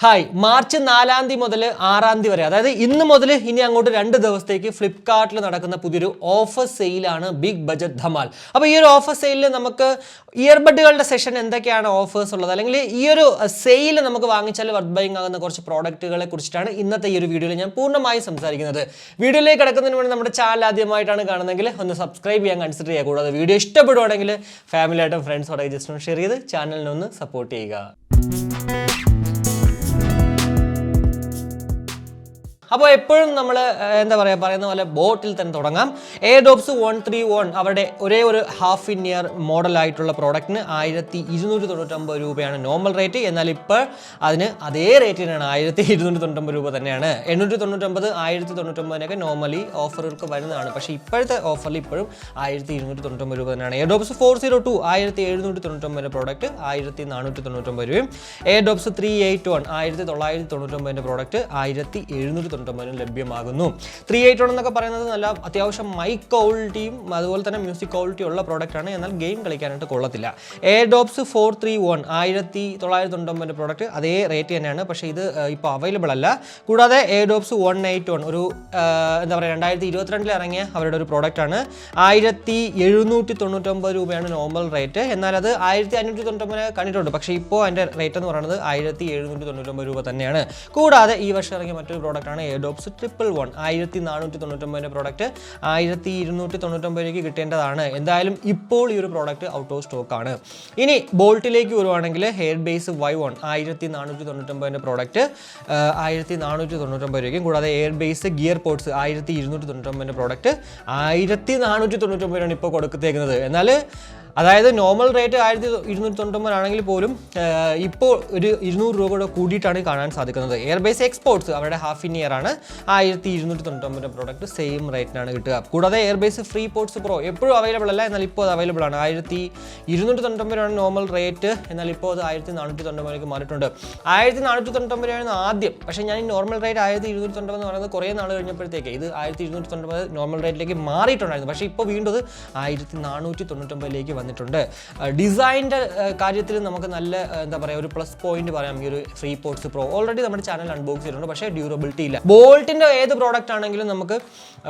Hi March 4 മുതൽ 6 വരെ അതായത് ഇന്ന് മുതൽ ഇനി അങ്ങോട്ട് 2 ദിവസത്തേക്ക് ഫ്ലിപ്കാർട്ടിൽ നടക്കുന്ന പുതിയൊരു ഓഫർ സെയിലാണ് ബിഗ് ബജറ്റ് ധമാൽ. അപ്പോൾ ഈ ഒരു ഓഫർ സെയിലിൽ നമുക്ക് ഇയർബഡുകളുടെ സെഷൻ എന്തൊക്കെയാണ് ഓഫേഴ്സ് ഉള്ളത്, അല്ലെങ്കിൽ ഈ ഒരു സെയിൽ നമുക്ക് വാങ്ങിച്ചാൽ വർത്ത് ബൈങ് ആകുന്ന കുറച്ച് പ്രോഡക്റ്റുകളെ കുറിച്ചിട്ടാണ് ഇന്നത്തെ ഈ ഒരു വീഡിയോയിൽ ഞാൻ പൂർണ്ണമായും സംസാരിക്കുന്നത്. വീഡിയോയിലേക്ക് കിടക്കുന്നതിന് വേണ്ടി നമ്മുടെ ചാനൽ ആദ്യമായിട്ടാണ് കാണുന്നതെങ്കിൽ ഒന്ന് സബ്സ്ക്രൈബ് ചെയ്യാൻ കൺസിഡർ ചെയ്യുക. കൂടാതെ വീഡിയോ ഇഷ്ടപ്പെടുവാണെങ്കിൽ ഫാമിലിയായിട്ടും ഫ്രണ്ട്സോടെ ജസ്റ്റ് ഒന്ന് ഷെയർ ചെയ്ത് ചാനലിനൊന്ന് സപ്പോർട്ട് ചെയ്യുക. അപ്പോൾ എപ്പോഴും നമ്മൾ പറയുന്ന പോലെ ബോട്ടിൽ തന്നെ തുടങ്ങാം. എയർഡോപ്സ് 131 അവരുടെ ഒരേ ഒരു ഹാഫ് ഇൻ ഇയർ മോഡലായിട്ടുള്ള പ്രോഡക്റ്റിന് 1299 രൂപയാണ് നോർമൽ റേറ്റ്. എന്നാൽ ഇപ്പോൾ അതിന് അതേ റേറ്റിനാണ് 1299 രൂപ തന്നെയാണ്. 899 1099 നോർമലി ഓഫറുകൾക്ക് വരുന്നതാണ്. പക്ഷേ ഇപ്പോഴത്തെ ഓഫറിൽ ഇപ്പോഴും 1299 രൂപ തന്നെയാണ്. എയർഡോപ്സ് 402 1799 പ്രോഡക്റ്റ് 1499 രൂപയും. എയർഡോപ്സ് 381 1999 പ്രോഡക്റ്റ് 1799 ലഭ്യമാകുന്നു. 381 എന്നൊക്കെ പറയുന്നത് നല്ല അത്യാവശ്യം മൈക്ക് ക്വാളിറ്റിയും അതുപോലെ തന്നെ മ്യൂസിക് ക്വാളിറ്റി ഉള്ള പ്രോഡക്റ്റ് ആണ്. എന്നാൽ ഗെയിം കളിക്കാനായിട്ട് കൊള്ളത്തില്ല. എയർഡോപ്സ് 431 1999 പ്രോഡക്റ്റ് അതേ റേറ്റ് തന്നെയാണ്. പക്ഷേ ഇത് ഇപ്പോൾ അവൈലബിൾ അല്ല. കൂടാതെ എയർഡോപ്സ് 181 ഒരു 2022 ഇറങ്ങിയ അവരുടെ ഒരു പ്രോഡക്റ്റ് ആണ്. 1799 രൂപയാണ് നോർമൽ റേറ്റ്. എന്നാൽ അത് 1599 കണ്ടിട്ടുണ്ട്. പക്ഷേ ഇപ്പോൾ അതിൻ്റെ റേറ്റ് എന്ന് പറയുന്നത് 1799 രൂപ തന്നെയാണ്. കൂടാതെ ഈ വർഷം ഇറങ്ങിയ മറ്റൊരു പ്രോഡക്റ്റ് ആണ് എയർഡോപ്സ് 111 1499 പ്രോഡക്റ്റ് 1299 കിട്ടേണ്ടതാണ്. എന്തായാലും ഇപ്പോൾ ഈ ഒരു പ്രോഡക്റ്റ് ഔട്ട് ഓഫ് സ്റ്റോക്ക് ആണ്. ഇനി ബോൾട്ടിലേക്ക് വരുവാണെങ്കിൽ ഹെയർ ബേസ് Y1 1499 പ്രോഡക്റ്റ് 1499 രൂപയ്ക്കും. കൂടാതെ air base gear ports 1299 product 1499 ഇപ്പോൾ കൊടുത്തേക്കുന്നത്. എന്നാൽ അതായത് നോർമൽ റേറ്റ് 1299 ആണെങ്കിൽ പോലും ഇപ്പോൾ ഒരു 200 രൂപ കൂടെ കൂടിയിട്ടാണ് കാണാൻ സാധിക്കുന്നത്. എയർബേസ് എക്സ്പോർട്സ് അവരുടെ ഹാഫ് ഇൻ ഇയർ ആണ് 1299 പ്രോഡക്റ്റ് സെയിം റേറ്റിനാണ് കിട്ടുക. കൂടാതെ എയർബേസ് ഫ്രീ പോർട്സ് പ്രോ എപ്പോഴും അവൈലബിൾ അല്ല, എന്നാൽ ഇപ്പോൾ അത് അവൈലബിൾ ആണ്. 1299 നോർമൽ റേറ്റ്, എന്നാൽ ഇപ്പോൾ അത് 1499 മാറിയിട്ടുണ്ട്. 1499 ആദ്യം, പക്ഷേ ഞാൻ ഈ നോർമൽ റേറ്റ് 1299 എന്ന് പറയുന്നത് കുറേ നാൾ കഴിഞ്ഞപ്പോഴത്തേക്ക് ഇത് 1299 നോർമൽ റേറ്റിലേക്ക് മാറിയിട്ടുണ്ടായിരുന്നു. പക്ഷേ ഇപ്പോൾ വീണ്ടും അത് 1499 വന്നിട്ടുണ്ട്. ഡിസൈനിൻ്റെ കാര്യത്തിൽ നമുക്ക് നല്ല ഒരു പ്ലസ് പോയിന്റ് പറയാം. ഈ ഒരു ഫ്രീ പോർട്സ് പ്രോ ഓൾറെഡി നമ്മുടെ ചാനൽ അൺബോക്സ് ചെയ്തിട്ടുണ്ട്. പക്ഷേ ഡ്യൂറബിലിറ്റി ഇല്ല. ബോൾട്ടിൻ്റെ ഏത് പ്രോഡക്റ്റ് ആണെങ്കിലും നമുക്ക്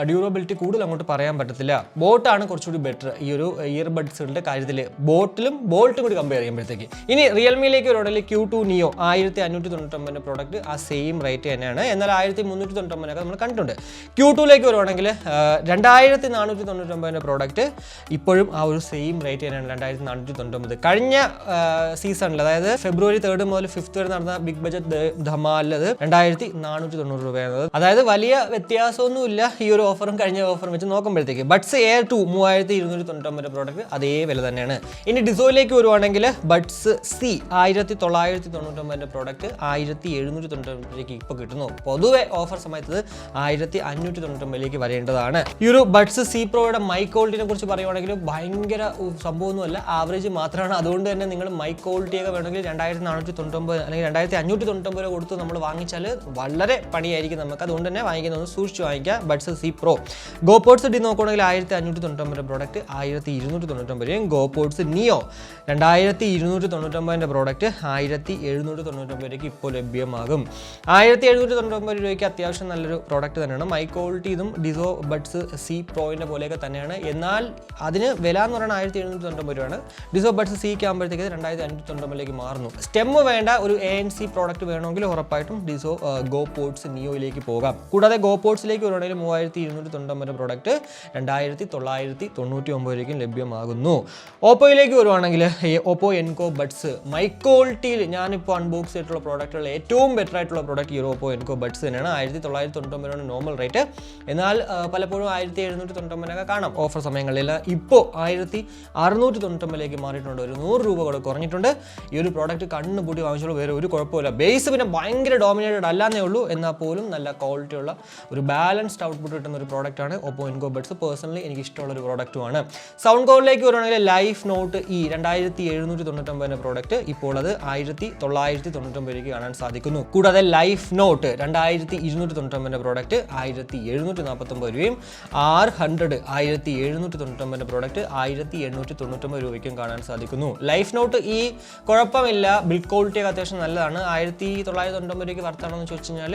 ഡ്യൂറബിലിറ്റി കൂടുതൽ അങ്ങോട്ട് പറയാൻ പറ്റത്തില്ല. ബോട്ടാണ് കുറച്ചുകൂടി ബെറ്റർ ഈ ഒരു ഇയർബഡ്സുകളുടെ കാര്യത്തിൽ, ബോട്ടിലും ബോൾട്ടും കൂടി കമ്പയർ ചെയ്യുമ്പോഴത്തേക്ക്. ഇനി റിയൽമിയിലേക്ക് വരുവാണെങ്കിൽ Q2 Neo 1599 പ്രോഡക്റ്റ് ആ സെയിം റേറ്റ് തന്നെയാണ്. എന്നാൽ 1399 നമ്മൾ കണ്ടിട്ടുണ്ട്. Q2ലേക്ക് വരുവാണെങ്കിൽ 2499 പ്രോഡക്റ്റ് ഇപ്പോഴും ആ ഒരു സെയിം റേറ്റ് 2499. കഴിഞ്ഞ സീസണിൽ അതായത് ഫെബ്രുവരി 3 മുതൽ 5 വരെ നടന്ന ബിഗ് ബജറ്റ് ധമാൽ 2490 രൂപയാണ്. അതായത് വലിയ വ്യത്യാസമൊന്നുമില്ല ഈ ഒരു ഓഫറും കഴിഞ്ഞ ഓഫറും വെച്ച് നോക്കുമ്പോഴത്തേക്ക്. ബഡ്സ് എയർ 2 3299 പ്രോഡക്റ്റ് അതേ വില തന്നെയാണ്. ഇനി ഡിസോയിലേക്ക് വരുവാണെങ്കിൽ ബഡ്സ് സി 1999 പ്രോഡക്റ്റ് 1799 ഇപ്പോൾ കിട്ടുന്നു. പൊതുവെ ഓഫർ സമയത്ത് 1599 വരേണ്ടതാണ്. ഈ ഒരു ബഡ്സ് സി പ്രോയുടെ മൈക്ക് ക്വാളിറ്റിനെ കുറിച്ച് പറയുവാണെങ്കിൽ ഭയങ്കര സംഭവമൊന്നുമല്ല, ആവറേജ് മാത്രമാണ്. അതുകൊണ്ട് തന്നെ നിങ്ങൾ മൈക്ക് ക്വാളിറ്റിയൊക്കെ വേണമെങ്കിൽ 2499 അല്ലെങ്കിൽ 2599 കൊടുത്ത് നമ്മൾ വാങ്ങിച്ചാൽ വളരെ പണിയായിരിക്കും നമുക്ക്. അതുകൊണ്ട് തന്നെ വാങ്ങിക്കുന്നത് സൂക്ഷിച്ച് വാങ്ങിക്കുക. Buds C pro. ഗോപോർട്സ് ഡി നോക്കുകയാണെങ്കിൽ 1599 പ്രോഡക്റ്റ് 1299. ഗോപോർട്സ് നിയോ 2299 പ്രോഡക്റ്റ് 1799 ഇപ്പോൾ ലഭ്യമാകും. 1799 രൂപയ്ക്ക് അത്യാവശ്യം നല്ലൊരു പ്രോഡക്റ്റ് തന്നെയാണ്. മൈക്ക് ക്വാളിറ്റി ഇതും ഡിസോ ബഡ്സ് സി പ്രോയിൻ്റെ പോലെയൊക്കെ തന്നെയാണ്. എന്നാൽ അതിന് വില എന്ന് പറയുന്നത് 1799 രൂപയാണ്. ഡിസോ ബഡ്സ് സിക്ക് ആകുമ്പോഴത്തേക്ക് 2599 മാറുന്നു. സ്റ്റെമ്മ് വേണ്ട ഒരു ANC പ്രോഡക്റ്റ് വേണമെങ്കിൽ ഉറപ്പായിട്ടും ഡിസോ ഗോപോർട്സ് നിയോയിലേക്ക് പോകാം. കൂടാതെ ഗോപോർട്സിലേക്ക് വരുവാണെങ്കിൽ 3299 പ്രോഡക്റ്റ് 2999 രൂപയ്ക്കും ലഭ്യമാകുന്നു. ഓപ്പോയിലേക്ക് വരുവാണെങ്കിൽ ഓപ്പോ എൻകോ ബഡ്സ് മൈക്ക് ക്വാളിറ്റിയിൽ ഞാനിപ്പോൾ അൺബോക്സ് ചെയ്തിട്ടുള്ള പ്രോഡക്റ്റുകൾ ഏറ്റവും ബെറ്റർ ആയിട്ടുള്ള പ്രോഡക്റ്റ് ഈ ഓപ്പോ എൻകോ ബഡ്സ് തന്നെയാണ്. 1999 നോർമൽ റേറ്റ്. എന്നാൽ പലപ്പോഴും 1799 കാണാം ഓഫർ സമയങ്ങളിൽ. ഇപ്പോൾ 1699 മാറിയിട്ടുണ്ട്. ഒരു 100 രൂപ കൂടെ കുറഞ്ഞിട്ടുണ്ട്. ഈ ഒരു പ്രോഡക്റ്റ് കണ്ണ് പൂട്ടി വാങ്ങിച്ചോളൂ, വേറെ ഒരു കുഴപ്പമില്ല. ബേസ് പിന്നെ ഭയങ്കര ഡോമിനേറ്റഡ് അല്ലാന്നേ ഉള്ളൂ. എന്നാൽ പോലും നല്ല ക്വാളിറ്റി ഉള്ള ഒരു ബാലൻസ്ഡ് ഔട്ട്പുട്ട് കിട്ടുന്ന ഒരു പ്രോഡക്റ്റാണ് ഓപ്പോ എൻകോ ബഡ്സ്. പേഴ്സണലി എനിക്ക് ഇഷ്ടമുള്ള ഒരു പ്രോഡക്റ്റുമാണ്. സൗണ്ട് കോഡിലേക്ക് വരുവാണെങ്കിൽ ലൈഫ് നോട്ട് ഈ 2799 പ്രോഡക്റ്റ് ഇപ്പോൾ അത് 1999 കാണാൻ സാധിക്കുന്നു. കൂടാതെ ലൈഫ് നോട്ട് 2299 പ്രോഡക്റ്റ് 1749 രൂപയും. R100 1799 പ്രോഡക്റ്റ് 1899 799 രൂപയ്ക്കും കാണാൻ സാധിക്കുന്നു. ലൈഫ് നോട്ട് ഈ കുഴപ്പമില്ല, ബിൽഡ് ക്വാളിറ്റിയൊക്കെ അത്യാവശ്യം നല്ലതാണ്. 1999 രൂപയ്ക്ക് വർത്താണെന്ന് ചോദിച്ചു കഴിഞ്ഞാൽ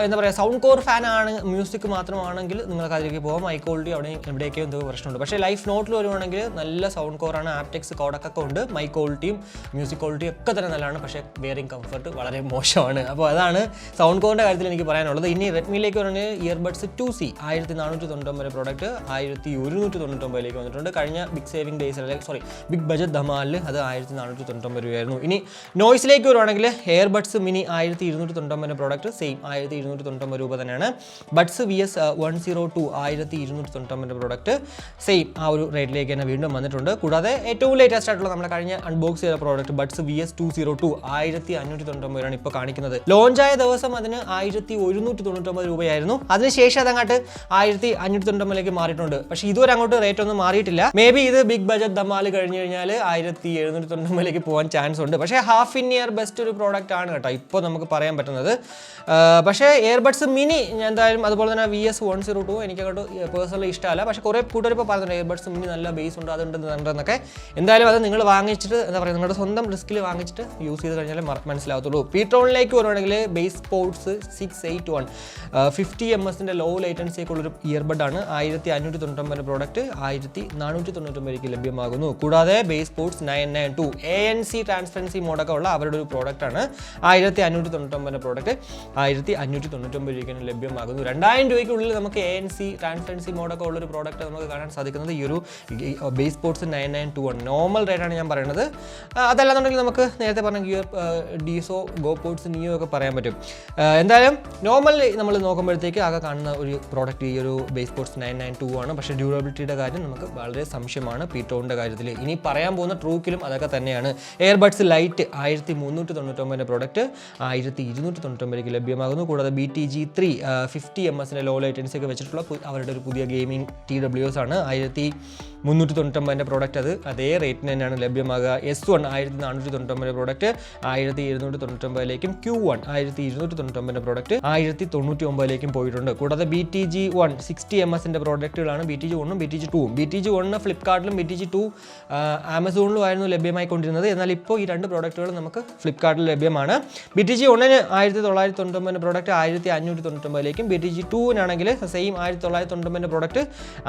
എന്താ പറയുക, സൗണ്ട് കോർ ഫാനാണ്, മ്യൂസിക് മാത്രമാണെങ്കിൽ നിങ്ങൾക്ക് അതിലേക്ക് പോകാം. ഹൈ ക്വാളിറ്റി എവിടെയൊക്കെ എന്തോ പ്രശ്നമുണ്ട്. പക്ഷേ ലൈഫ് നോട്ടിൽ വരുവാണെങ്കിൽ നല്ല സൗണ്ട് കോറാണ്, ആപ്റ്റെക്സ് കോഡൊക്കെ ഉണ്ട്, മൈക്ക് ക്വാളിറ്റിയും മ്യൂസിക് ക്വാളിറ്റിയും ഒക്കെ തന്നെ നല്ലതാണ്. പക്ഷേ വെയറിംഗ് കംഫർട്ട് വളരെ മോശമാണ്. അപ്പോൾ അതാണ് സൗണ്ട് കോറിൻ്റെ കാര്യത്തിൽ എനിക്ക് പറയാനുള്ളത്. ഇനി റെഡ്മിയിലേക്ക് പറഞ്ഞാൽ ഇയർബഡ്സ് 2C 1499 പ്രോഡക്റ്റ് 1199 വന്നിട്ടുണ്ട്. കഴിഞ്ഞ ബിഗ് സേവിംഗ് ഡേയ്സിൽ, ബിഗ് ബജറ്റ് ധമാലിൽ അത് 1499 രൂപയായിരുന്നു. ഇനി നോയ്സിലേക്ക് വരുവാണെങ്കിൽ എയർബഡ്സ് മിനി 1299 പ്രോഡക്റ്റ് സെയിം 1299 രൂപ തന്നെയാണ്. ബഡ്സ് VS 102 1299 പ്രോഡക്റ്റ് സെയിം ആ ഒരു റേറ്റിലേക്ക് തന്നെ വീണ്ടും വന്നിട്ടുണ്ട്. കൂടാതെ ഏറ്റവും ലേറ്റസ്റ്റ് ആയിട്ടുള്ള നമ്മുടെ കഴിഞ്ഞ അൺബോക്സ് ചെയ്ത പ്രോഡക്റ്റ് ബഡ്സ് VS 202 1599 ഇപ്പോൾ കാണിക്കുന്നത്. ലോഞ്ചായ ദിവസം അതിന് 1199 രൂപയായിരുന്നു. അതിനുശേഷം അതങ്ങോട്ട് 1599 മാറിയിട്ടുണ്ട്. പക്ഷേ ഇതുവരെ അങ്ങോട്ട് റേറ്റ് ഒന്നും മാറിയിട്ടില്ല. മേ ബി ഇത് ബിഗ് ബജറ്റ് ധമാൽ കഴിഞ്ഞ് കഴിഞ്ഞാൽ 1799 പോകാൻ ചാൻസ് ഉണ്ട്. പക്ഷേ ഹാഫ് ഇൻ ഇയർ ബെസ്റ്റ് ഒരു പ്രോഡക്റ്റ് ആണ് കേട്ടോ ഇപ്പോൾ നമുക്ക് പറയാൻ പറ്റുന്നത്. പക്ഷേ എയർബഡ്സ് മിനി ഞാൻ എന്തായാലും അതുപോലെ തന്നെ VS 102 എനിക്കങ്ങോട്ട് പേഴ്സണലി ഇഷ്ടമല്ല. പക്ഷേ കുറേ കൂട്ടർ ഇപ്പോൾ പറഞ്ഞിട്ടുണ്ട് എയർബഡ്സ് മിനി നല്ല ബേസ് ഉണ്ട്, അതുണ്ടെന്നൊക്കെ. എന്തായാലും അത് നിങ്ങൾ വാങ്ങിച്ചിട്ട് എന്താ പറയുക, നിങ്ങളുടെ സ്വന്തം റിസ്കിൽ വാങ്ങിച്ചിട്ട് യൂസ് ചെയ്ത് കഴിഞ്ഞാൽ മനസ്സിലാവത്തുള്ളൂ. പീട്രോണിലേക്ക് വരുവാണെങ്കിൽ ബേസ് സ്പോർട്സ് 681 50 ms ലോ ലേറ്റൻസിയൊക്കെ ഉള്ളൊരു ഇയർബഡാണ്. 1599 പ്രോഡക്റ്റ് 1499 ലഭ്യമാകുന്നു. കൂടാതെ ബേസ് സ്പോർട്സ് 992 ANC ട്രാൻസ്പെറൻസി മോഡൊക്കെ ഉള്ള അവരുടെ ഒരു പ്രോഡക്റ്റാണ്. 1599 പ്രോഡക്റ്റ് 1599 രൂപയ്ക്ക് ലഭ്യമാകുന്നു. 2000 രൂപയ്ക്കുള്ളിൽ നമുക്ക് ANC ട്രാൻസ്പെറൻസി മോഡൊക്കെ ഉള്ളൊരു പ്രോഡക്റ്റ് നമുക്ക് കാണാൻ സാധിക്കുന്നത് ഈ ഒരു ബേസ് സ്പോർട്സ് 992 ആണ്. നോർമൽ റേറ്റാണ് ഞാൻ പറയുന്നത്. അതല്ലാന്നുണ്ടെങ്കിൽ നമുക്ക് നേരത്തെ പറഞ്ഞ ഡീസോ ഗോപോർട്സ് നിയോ ഒക്കെ പറയാൻ പറ്റും. എന്തായാലും നോർമൽ നമ്മൾ നോക്കുമ്പോഴത്തേക്ക് ആകെ കാണുന്ന ഒരു പ്രോഡക്റ്റ് ഈ ഒരു ബേസ് സ്പോർട്സ് 992 ആണ്. പക്ഷേ ഡ്യൂറബിലിറ്റിയുടെ കാര്യം നമുക്ക് വളരെ സംശയമാണ് പീറ്റോണിൻ്റെ കാര്യത്തിൽ. ഇനി പറയാൻ പോകുന്ന ട്രൂക്കിലും അതൊക്കെ തന്നെയാണ്. എയർബഡ്സ് ലൈറ്റ് 1399 പ്രോഡക്റ്റ് 1299 ലഭ്യമാകുന്നു. കൂടാതെ BTG 3 50 ms ലോ ലേറ്റൻസി ഒക്കെ വെച്ചിട്ടുള്ള അവരുടെ ഒരു പുതിയ ഗെയിമിംഗ് TWS ആണ്. 1399 പ്രോഡക്റ്റ് അതേ റേറ്റിന് തന്നെയാണ് ലഭ്യമാകുക. S1 1499 പ്രോഡക്റ്റ് 1799 Q1 1299 പ്രോഡക്റ്റ് 1099 പോയിട്ടുണ്ട്. കൂടാതെ BTG 1 60 ms പ്രോഡക്റ്റുകളാണ്. BTG 1ഉം BTG 2ഉം. BTG 1 ഫ്ലിപ്കാർട്ടിലും BTG 2 ആമസോണിലും ആയിരുന്നു ലഭ്യമായിക്കൊണ്ടിരുന്നത്. എന്നാൽ ഇപ്പോൾ ഈ രണ്ട് പ്രോഡക്റ്റുകളും നമുക്ക് ഫ്ലിപ്കാർട്ടിൽ ലഭ്യമാണ്. BTG 1ന് 1999 പ്രോഡക്റ്റ് 1599 BTG 2നാണെങ്കിൽ സെയിം 1999 പ്രോഡക്റ്റ്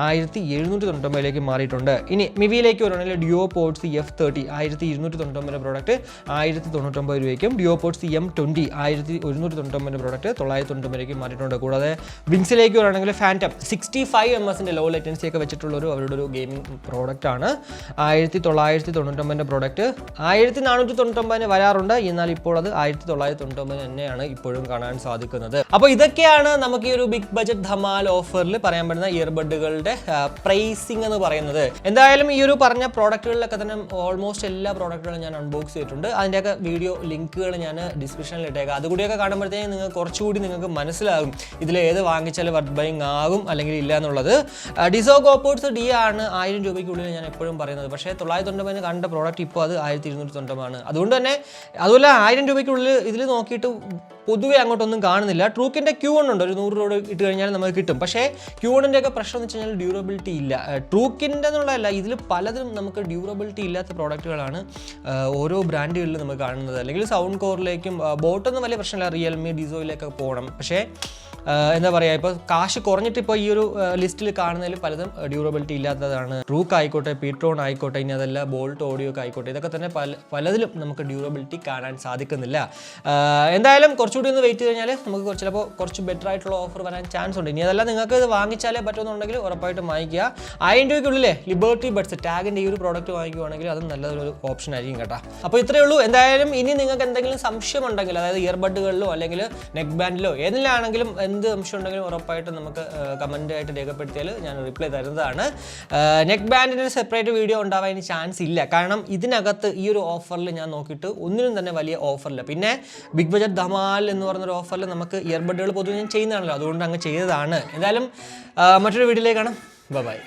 1799 മാറിയിട്ടുണ്ട്. ഇനി മിവിയിലേക്ക് വരുവാണെങ്കിൽ ഡ്യുവോ പോർട്സ് F30 1299 പ്രോഡക്റ്റ് 1099 രൂപയ്ക്കും ഡ്യുവോ പോർട്സ് M20 1199 പ്രോഡക്റ്റ് 999 മാറിയിട്ടുണ്ട്. കൂടാതെ വിങ്സിലേക്ക് വരുവാണെങ്കിൽ ഫാൻറ്റം 65 ms ലോ ലേറ്റൻസി ഒക്കെ വെച്ചിട്ടുള്ളൊരു അവരുടെ ഒരു ഗെയിമിംഗ് പ്രോഡക്റ്റ് ആണ്. 1999 പ്രോഡക്റ്റ് 1499 വരാറുണ്ട്. എന്നാൽ ഇപ്പോൾ അത് 1999 തന്നെയാണ് ഇപ്പോഴും കാണാൻ സാധിക്കുന്നത്. അപ്പോൾ ഇതൊക്കെയാണ് നമുക്ക് ഈ ഒരു ബിഗ് ബജറ്റ് ധമാൽ ഓഫറിൽ പറയാൻ പറ്റുന്ന ഇയർബഡുകളുടെ പ്രൈസിംഗ് എന്ന് പറയുന്നത്. എന്തായാലും ഈ ഒരു പറഞ്ഞ പ്രോഡക്റ്റുകളിലൊക്കെ തന്നെ ഓൾമോസ്റ്റ് എല്ലാ പ്രോഡക്റ്റുകളും ഞാൻ അൺബോക്സ് ചെയ്തിട്ടുണ്ട്. അതിൻ്റെയൊക്കെ വീഡിയോ ലിങ്കുകൾ ഞാൻ ഡിസ്ക്രിപ്ഷനിൽ ഇട്ടേക്കാം. അതുകൂടിയൊക്കെ കാണുമ്പോഴത്തേക്കും നിങ്ങൾക്ക് കുറച്ചുകൂടി നിങ്ങൾക്ക് മനസ്സിലാകും ഇതിൽ ഏത് വാങ്ങിച്ചാൽ വർത്ത് ബൈങ് ആകും അല്ലെങ്കിൽ ഇല്ല എന്നുള്ളത്. ഡിസോ ഗോപോർട്സ് D ആണ് 1000 രൂപയ്ക്കുള്ളിൽ ഞാൻ എപ്പോഴും പറയുന്നത്. പക്ഷേ 999 കണ്ട പ്രോഡക്റ്റ് ഇപ്പോൾ അത് 1299 ആണ്. അതുകൊണ്ട് തന്നെ അതുപോലെ 1000 രൂപയ്ക്കുള്ളിൽ ഇതിൽ നോക്കിയിട്ട് പൊതുവെ അങ്ങോട്ടൊന്നും കാണുന്നില്ല. ട്രൂക്കിൻ്റെ Q1 ഉണ്ട്, ഒരു 100 രൂപ ഇട്ട് കഴിഞ്ഞാൽ നമുക്ക് കിട്ടും. പക്ഷേ Q1ൻ്റെ ഒക്കെ പ്രശ്നം എന്ന് വെച്ച് കഴിഞ്ഞാൽ ഡ്യൂറബിലിറ്റി ഇല്ല. ട്രൂക്കിൻ്റെ എന്നുള്ളതല്ല, ഇതിൽ പലതിലും നമുക്ക് ഡ്യൂറബിലിറ്റി ഇല്ലാത്ത പ്രോഡക്റ്റുകളാണ് ഓരോ ബ്രാൻഡുകളിലും നമുക്ക് കാണുന്നത്. അല്ലെങ്കിൽ സൗണ്ട് കോറിലേക്കും ബോട്ടൊന്നും വലിയ പ്രശ്നമില്ല, റിയൽമി ഡിസോയിലേക്കൊക്കെ പോകണം. പക്ഷേ എന്താ പറയുക, ഇപ്പോൾ കാശ് കുറഞ്ഞിട്ട് ഇപ്പോൾ ഈ ഒരു ലിസ്റ്റിൽ കാണുന്നതിൽ പലതും ഡ്യൂറബിലിറ്റി ഇല്ലാത്തതാണ്. ട്രൂക്ക് ആയിക്കോട്ടെ, പീട്രോൺ ആയിക്കോട്ടെ, ഇനി അതല്ല ബോൾട്ട് ഓഡിയോ ഒക്കെ ആയിക്കോട്ടെ, ഇതൊക്കെ തന്നെ പലതിലും നമുക്ക് ഡ്യൂറബിലിറ്റി കാണാൻ സാധിക്കുന്നില്ല. എന്തായാലും കുറച്ചുകൂടി ഒന്ന് വെയിറ്റ് കഴിഞ്ഞാൽ നമുക്ക് ചിലപ്പോൾ കുറച്ച് ബെറ്റർ ആയിട്ടുള്ള ഓഫർ വരാൻ ചാൻസ് ഉണ്ട്. ഇനി അതല്ല നിങ്ങൾക്ക് ഇത് വാങ്ങിച്ചാലേ പറ്റുമെന്നുണ്ടെങ്കിൽ ഉറപ്പായിട്ടും വാങ്ങിക്കുക. 1000 രൂപയ്ക്കുള്ളിലെ ലിബർട്ടി ബഡ്സ് ടാഗിൻ്റെ ഈ ഒരു പ്രോഡക്റ്റ് വാങ്ങിക്കുവാണെങ്കിൽ അതും നല്ലൊരു ഓപ്ഷൻ ആയിരിക്കും കേട്ടോ. അപ്പോൾ ഇത്രയേ ഉള്ളൂ. എന്തായാലും ഇനി നിങ്ങൾക്ക് എന്തെങ്കിലും സംശയം ഉണ്ടെങ്കിൽ, അതായത് ഇയർബഡുകളിലോ അല്ലെങ്കിൽ നെക്ക് ബാൻഡിലോ ഏതിലാണെങ്കിലും എന്ത് സംശയം ഉണ്ടെങ്കിലും ഉറപ്പായിട്ടും നമുക്ക് കമൻ്റ് ആയിട്ട് രേഖപ്പെടുത്തിയാൽ ഞാൻ റിപ്ലൈ തരുന്നതാണ്. നെക്ക് ബാൻഡിന് സെപ്പറേറ്റ് വീഡിയോ ഉണ്ടാവാൻ ഇനി ചാൻസ് ഇല്ല. കാരണം ഇതിനകത്ത് ഈ ഒരു ഓഫറിൽ ഞാൻ നോക്കിയിട്ട് ഒന്നിനും തന്നെ വലിയ ഓഫറില്ല. പിന്നെ ബിഗ് ബജറ്റ് ധമാൽ എന്ന് പറഞ്ഞൊരു ഓഫറിൽ നമുക്ക് ഇയർബഡുകൾ പൊതുവെ ഞാൻ ചെയ്യുന്നതാണല്ലോ, അതുകൊണ്ട് അങ്ങ് ചെയ്തതാണ്. എന്തായാലും മറ്റൊരു വീഡിയോയിലേക്ക് കാണാം. ബൈ.